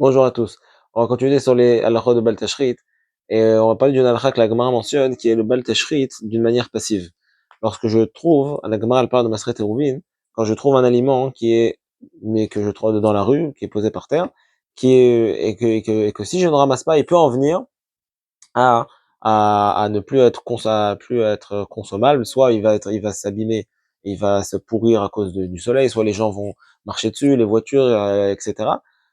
Bonjour à tous. On va continuer sur les halachot de Bal Tashrit et on va parler d'une halakha que la Gemara mentionne qui est le Bal Tashrit d'une manière passive. Lorsque je trouve, la Gemara elle parle de Masret et quand je trouve un aliment mais que je trouve dans la rue, qui est posé par terre, et que si je ne ramasse pas, il peut en venir à, à ne plus être, à plus être consommable, soit il va s'abîmer, il va se pourrir à cause du soleil, soit les gens vont marcher dessus, les voitures, etc.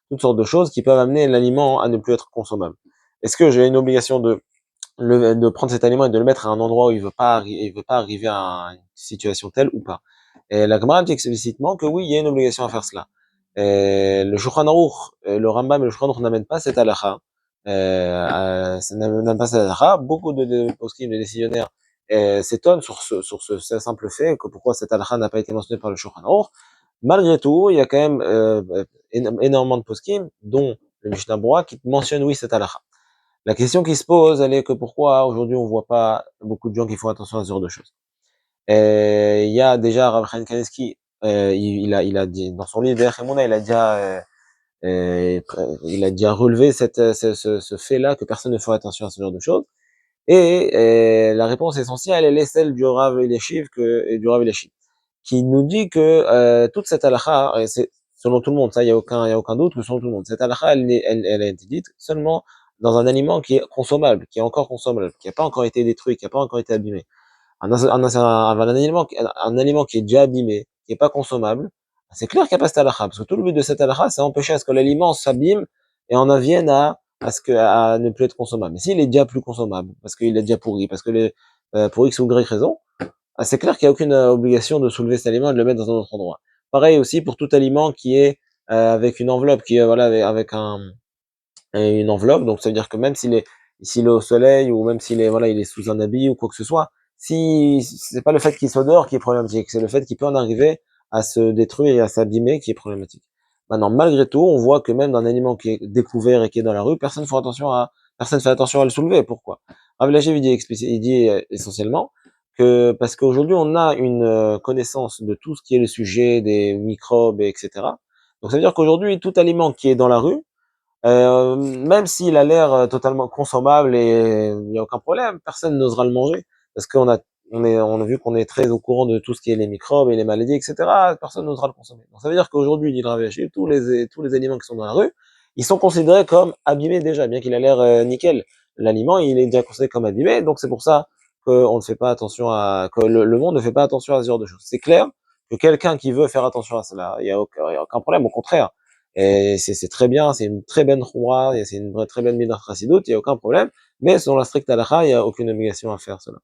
Toutes sortes de choses qui peuvent amener l'aliment à ne plus être consommable. Est-ce que j'ai une obligation de prendre cet aliment et de le mettre à un endroit où il veut pas arriver à une situation telle ou pas? Et la Gemara dit explicitement que oui, il y a une obligation à faire cela. Et le Shulchan Aruch, le Rambam et le Shulchan Aruch n'amènent pas cette halakha, ça n'amène pas cette halakha. Beaucoup de poskim, de décisionnaires, s'étonnent ce simple fait, que pourquoi cette halakha n'a pas été mentionnée par le Shulchan Aruch. Malgré tout, il y a quand même énormément de poskim, dont le Mishnah Berurah, qui mentionne oui cette halakha. La question qui se pose, elle est que pourquoi aujourd'hui on voit pas beaucoup de gens qui font attention à ce genre de choses. Et il y a déjà Rav Chaim Kanievski, il a dit dans son livre Derech Emunah, il a déjà relevé ce fait-là que personne ne fait attention à ce genre de choses. Et la réponse essentielle, elle est celle du Rav Eliashiv et du Rav Eliashiv, qui nous dit que toute cette halakha, et c'est selon tout le monde, ça il y a aucun doute que selon tout le monde, cette halakha, elle a été dite seulement dans un aliment qui est consommable, qui est encore consommable, qui n'a pas encore été détruit, qui n'a pas encore été abîmé. Un aliment qui est déjà abîmé, qui est pas consommable, c'est clair qu'il n'y a pas cette halakha, parce que tout le but de cette halakha, c'est empêcher à ce que l'aliment s'abîme et en vienne à ne plus être consommable. Mais s'il est déjà plus consommable, parce qu'il est déjà pourri, parce que pour X ou Y raison, c'est clair qu'il n'y a aucune obligation de soulever cet aliment et de le mettre dans un autre endroit. Pareil aussi pour tout aliment qui est avec une enveloppe, qui est voilà avec une enveloppe, donc ça veut dire que même s'il est au soleil ou même s'il est voilà il est sous un habit ou quoi que ce soit, si c'est pas le fait qu'il soit dehors qui est problématique, c'est le fait qu'il peut en arriver à se détruire et à s'abîmer qui est problématique. Maintenant, malgré tout, on voit que même dans un aliment qui est découvert et qui est dans la rue, personne fait attention à le soulever. Pourquoi? Rav Lachie il dit essentiellement que parce qu'aujourd'hui on a une connaissance de tout ce qui est le sujet des microbes, et etc. Donc ça veut dire qu'aujourd'hui tout aliment qui est dans la rue, même s'il a l'air totalement consommable et il n'y a aucun problème, personne n'osera le manger parce on a vu qu'on est très au courant de tout ce qui est les microbes et les maladies, etc. Personne n'osera le consommer. Donc ça veut dire qu'aujourd'hui, dit le Rav Yashil, tous les aliments qui sont dans la rue, ils sont considérés comme abîmés déjà, bien qu'il a l'air nickel. L'aliment, il est déjà considéré comme abîmé, donc c'est pour ça qu'on ne fait pas attention que le monde ne fait pas attention à ce genre de choses. C'est clair que quelqu'un qui veut faire attention à cela, il y a aucun problème, au contraire. Et c'est très bien, c'est une très bonne khoumra, et c'est une très bonne midrash chassidut, il n'y a aucun problème. Mais selon la stricte halakha, il n'y a aucune obligation à faire cela.